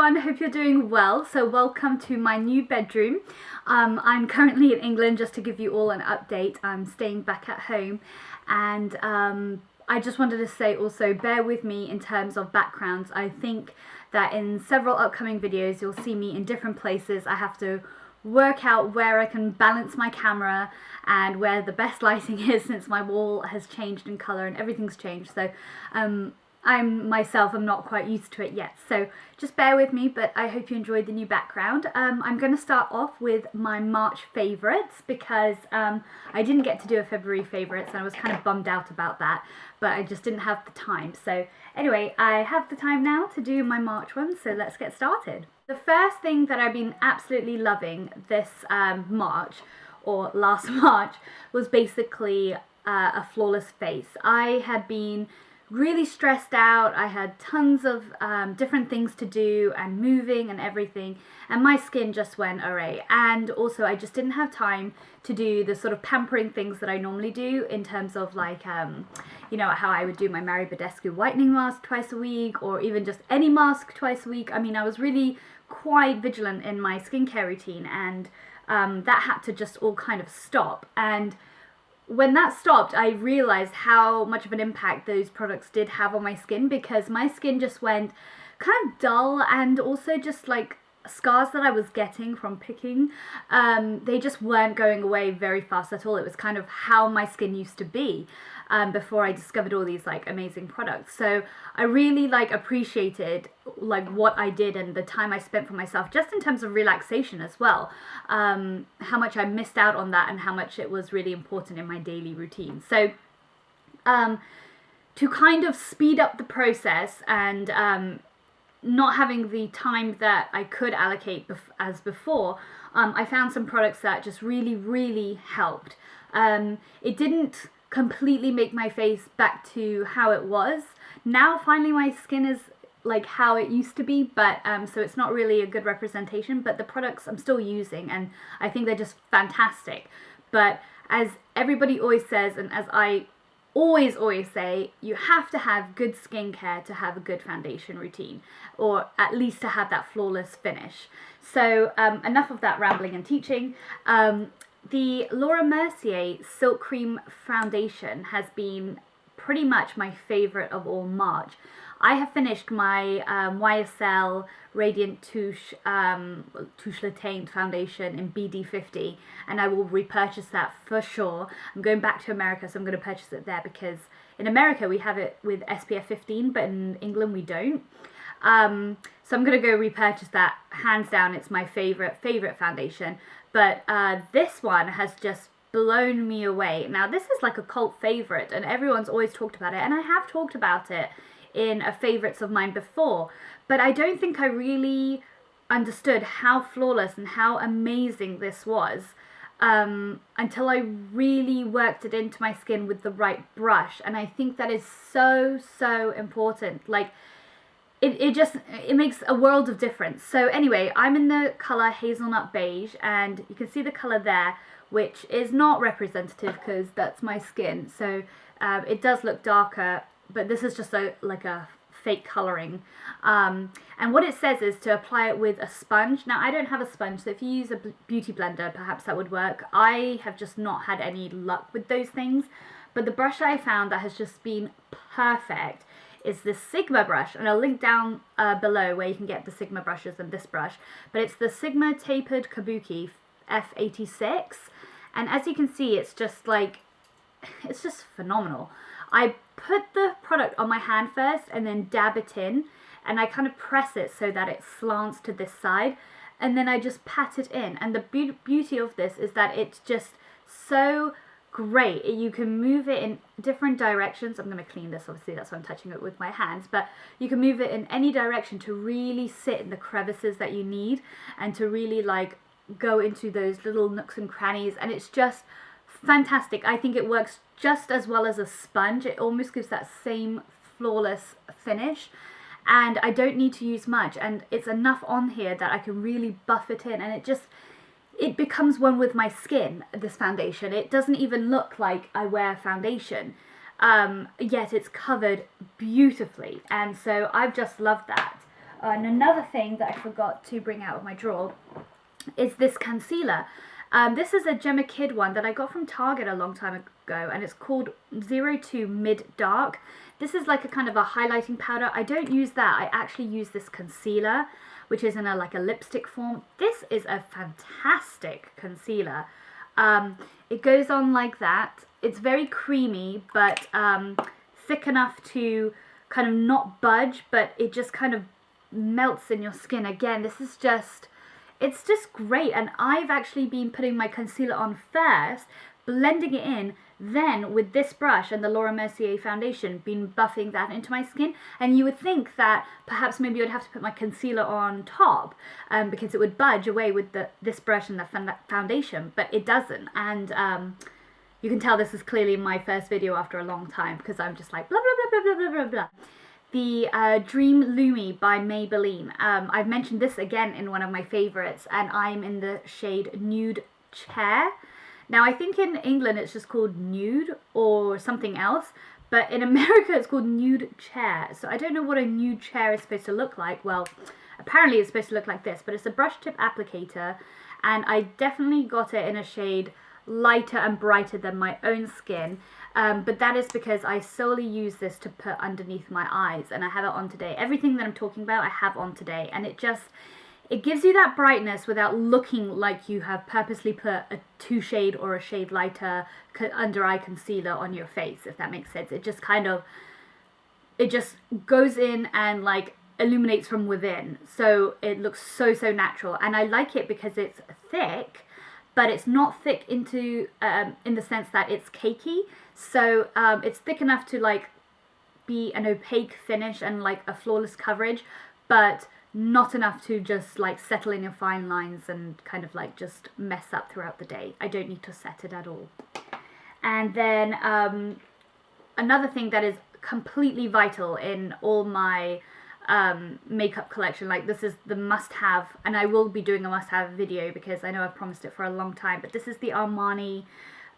everyone, hope you're doing well. So welcome to my new bedroom. I'm currently in England, just to give you all an update. I'm staying back at home, and I just wanted to say also, bear with me in terms of backgrounds. I think that in several upcoming videos you'll see me in different places. I have to work out where I can balance my camera and where the best lighting is, since my wall has changed in colour and everything's changed. So I'm not quite used to it yet, so just bear with me, but I hope you enjoyed the new background. I'm going to start off with my March favourites, because I didn't get to do a February favourites and I was kind of bummed out about that, but I just didn't have the time. So anyway, I have the time now to do my March ones, so let's get started. The first thing that I've been absolutely loving this March, or last March, was basically a flawless face. I had been really stressed out. I had tons of different things to do and moving and everything, and my skin just went array. And also I just didn't have time to do the sort of pampering things that I normally do, in terms of like you know, how I would do my Mary Badescu whitening mask twice a week, or even just any mask twice a week. I mean, I was really quite vigilant in my skincare routine, and that had to just all kind of stop. And when that stopped, I realized how much of an impact those products did have on my skin, because my skin just went kind of dull, and also just like scars that I was getting from picking, they just weren't going away very fast at all. It was kind of how my skin used to be before I discovered all these like amazing products. So I really like appreciated like what I did and the time I spent for myself, just in terms of relaxation as well, how much I missed out on that and how much it was really important in my daily routine. So to kind of speed up the process, and not having the time that I could allocate as before, I found some products that just really helped. It didn't completely make my face back to how it was. Now finally my skin is like how it used to be, but so it's not really a good representation, but the products I'm still using, and I think they're just fantastic. But as everybody always says, and as I always say, you have to have good skincare to have a good foundation routine, or at least to have that flawless finish. So enough of that rambling and teaching. The Laura Mercier Silk Cream Foundation has been pretty much my favourite of all March. I have finished my YSL Radiant Touche Le Teint Foundation in BD50, and I will repurchase that for sure. I'm going back to America, so I'm going to purchase it there, because in America we have it with SPF 15, but in England we don't. So I'm going to go repurchase that. Hands down, it's my favourite foundation. But this one has just blown me away. Now this is like a cult favourite, and everyone's always talked about it, and I have talked about it in a favourites of mine before, but I don't think I really understood how flawless and how amazing this was until I really worked it into my skin with the right brush. And I think that is so important. Like it makes a world of difference. So anyway, I'm in the colour Hazlenut Beige, and you can see the colour there, which is not representative because that's my skin, so it does look darker, but this is just like a fake colouring. And what it says is to apply it with a sponge. Now I don't have a sponge, so if you use a beauty blender, perhaps that would work. I have just not had any luck with those things, but the brush I found that has just been perfect is this Sigma brush, and I'll link down below where you can get the Sigma brushes and this brush, but it's the Sigma Tapered Kabuki F86, and as you can see, it's just phenomenal. I put the product on my hand first and then dab it in, and I kind of press it so that it slants to this side, and then I just pat it in. And the beauty of this is that it's just so great. You can move it in different directions. I'm going to clean this, obviously, that's why I'm touching it with my hands, but you can move it in any direction to really sit in the crevices that you need, and to really like go into those little nooks and crannies, and it's just fantastic. I think it works just as well as a sponge. It almost gives that same flawless finish, and I don't need to use much, and it's enough on here that I can really buff it in, and it becomes one with my skin, this foundation. It doesn't even look like I wear foundation, yet it's covered beautifully, and so I've just loved that. And another thing that I forgot to bring out of my drawer is this concealer. This is a Jemma Kidd one that I got from Target a long time ago, and it's called 02 Mid Dark. This is like a kind of a highlighting powder. I don't use that. I actually use this concealer, which is in a like a lipstick form. This is a fantastic concealer. It goes on like that. It's very creamy, but thick enough to kind of not budge, but it just kind of melts in your skin. Again, this is just, it's just great. And I've actually been putting my concealer on first, blending it in, then with this brush and the Laura Mercier foundation, been buffing that into my skin. And you would think that perhaps maybe I'd have to put my concealer on top because it would budge away with this brush and the foundation, but it doesn't. And you can tell this is clearly my first video after a long time, because I'm just like blah blah blah blah blah blah blah. The Dream Lumi by Maybelline. I've mentioned this again in one of my favorites, and I'm in the shade Nude Chair. Now I think in England it's just called Nude or something else, but in America it's called Nude Chair. So I don't know what a nude chair is supposed to look like. Well, apparently it's supposed to look like this, but it's a brush tip applicator, and I definitely got it in a shade lighter and brighter than my own skin, but that is because I solely use this to put underneath my eyes, and I have it on today. Everything that I'm talking about I have on today, and it gives you that brightness without looking like you have purposely put a 2 shade or a shade lighter under eye concealer on your face, if that makes sense. It just kind of, it just goes in and like illuminates from within, so it looks so natural. And I like it because it's thick, but it's not thick into in the sense that it's cakey. So it's thick enough to like be an opaque finish and like a flawless coverage, but not enough to just like settle in your fine lines and kind of like just mess up throughout the day. I don't need to set it at all. And then another thing that is completely vital in all my makeup collection, like this is the must-have, and I will be doing a must-have video because I know I've promised it for a long time, but this is the Armani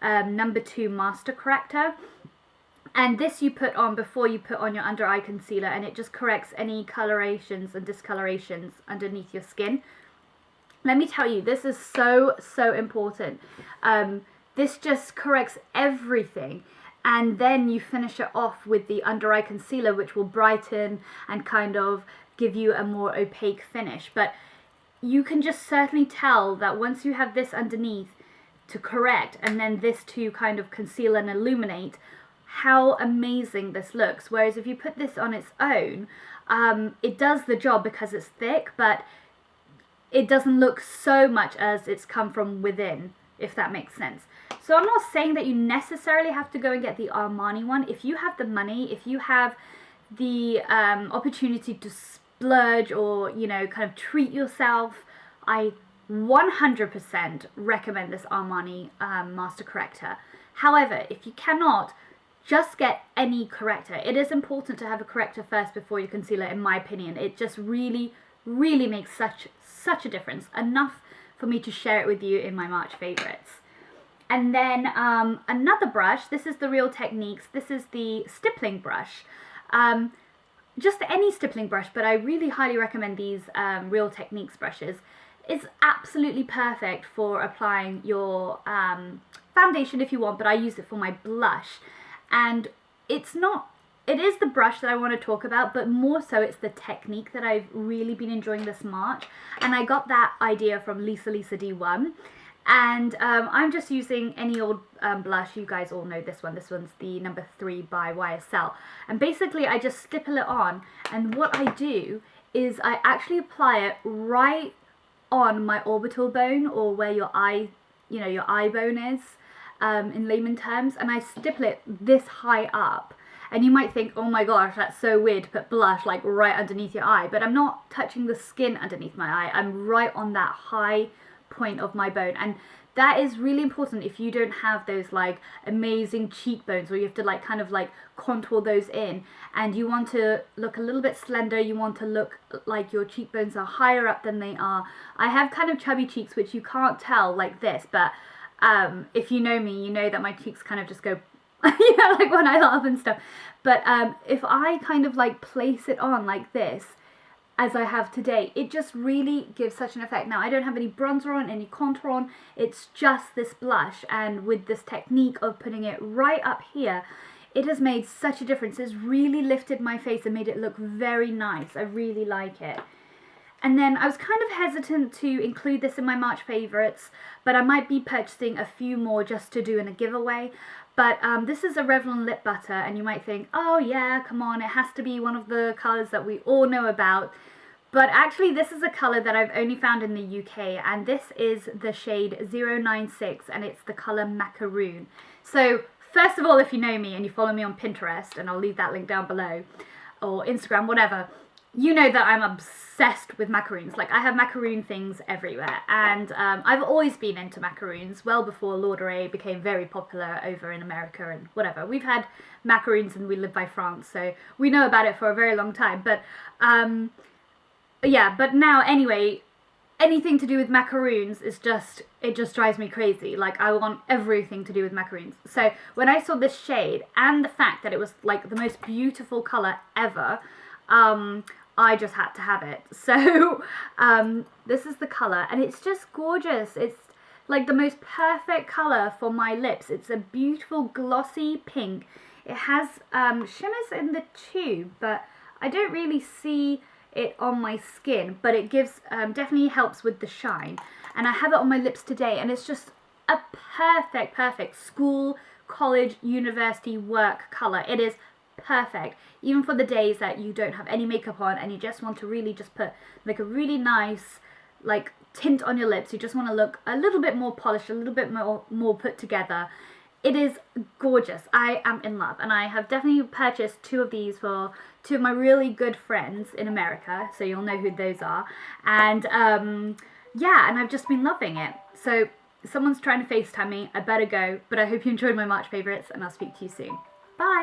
No. 2 Master Corrector. And this you put on before you put on your under eye concealer, and it just corrects any colorations and discolorations underneath your skin. Let me tell you, this is so important. This just corrects everything. And then you finish it off with the under eye concealer, which will brighten and kind of give you a more opaque finish. But you can just certainly tell that once you have this underneath to correct, and then this to kind of conceal and illuminate, how amazing this looks. Whereas if you put this on its own, it does the job because it's thick, but it doesn't look so much as it's come from within, if that makes sense. So I'm not saying that you necessarily have to go and get the Armani one. If you have the money, if you have the opportunity to splurge or, you know, kind of treat yourself, I 100% recommend this Armani Master Corrector. However, if you cannot, just get any corrector. It is important to have a corrector first before your concealer, in my opinion. It just really makes such a difference. Enough for me to share it with you in my March favorites. And then another brush, this is the Real Techniques. This is the stippling brush. Just any stippling brush, but I really highly recommend these Real Techniques brushes. It's absolutely perfect for applying your foundation if you want, but I use it for my blush. And it is the brush that I want to talk about, but more so it's the technique that I've really been enjoying this March. And I got that idea from Lisa D1. And I'm just using any old blush. You guys all know this one. This one's the No. 3 by YSL. And basically I just stipple it on, and what I do is I actually apply it right on my orbital bone, or where your eye, you know, your eye bone is, in layman terms, and I stipple it this high up. And you might think, oh my gosh, that's so weird to put blush like right underneath your eye, but I'm not touching the skin underneath my eye. I'm right on that high point of my bone, and that is really important if you don't have those like amazing cheekbones where you have to like kind of like contour those in, and you want to look a little bit slender. You want to look like your cheekbones are higher up than they are. I have kind of chubby cheeks, which you can't tell like this, but if you know me, you know that my cheeks kind of just go you know, like when I laugh and stuff. But if I kind of like place it on like this, as I have today. It just really gives such an effect. Now, I don't have any bronzer on, any contour on, it's just this blush, and with this technique of putting it right up here, it has made such a difference. It's really lifted my face and made it look very nice. I really like it. And then I was kind of hesitant to include this in my March favourites, but I might be purchasing a few more just to do in a giveaway. But this is a Revlon lip butter, and you might think, oh yeah, come on, it has to be one of the colours that we all know about. But actually, this is a colour that I've only found in the UK, and this is the shade 096, and it's the colour Macaroon. So, first of all, if you know me and you follow me on Pinterest, and I'll leave that link down below, or Instagram, whatever, you know that I'm obsessed with macaroons. Like, I have macaroon things everywhere, and I've always been into macaroons, well before Lauderay became very popular over in America and whatever. We've had macaroons and we live by France, so we know about it for a very long time. But yeah, but now anyway, anything to do with macaroons is just, it just drives me crazy. Like, I want everything to do with macaroons. So when I saw this shade and the fact that it was like the most beautiful colour ever, I just had to have it. So this is the colour, and it's just gorgeous. It's like the most perfect colour for my lips. It's a beautiful glossy pink. It has shimmers in the tube, but I don't really see it on my skin, but it gives definitely helps with the shine. And I have it on my lips today, and it's just a perfect school, college, university, work colour. It is perfect, even for the days that you don't have any makeup on and you just want to really just put like a really nice like tint on your lips. You just want to look a little bit more polished, a little bit more put together. It is gorgeous. I am in love, and I have definitely purchased 2 of these for 2 of my really good friends in America, so you'll know who those are. And yeah, and I've just been loving it. So someone's trying to FaceTime me, I better go, but I hope you enjoyed my March favourites, and I'll speak to you soon. Bye!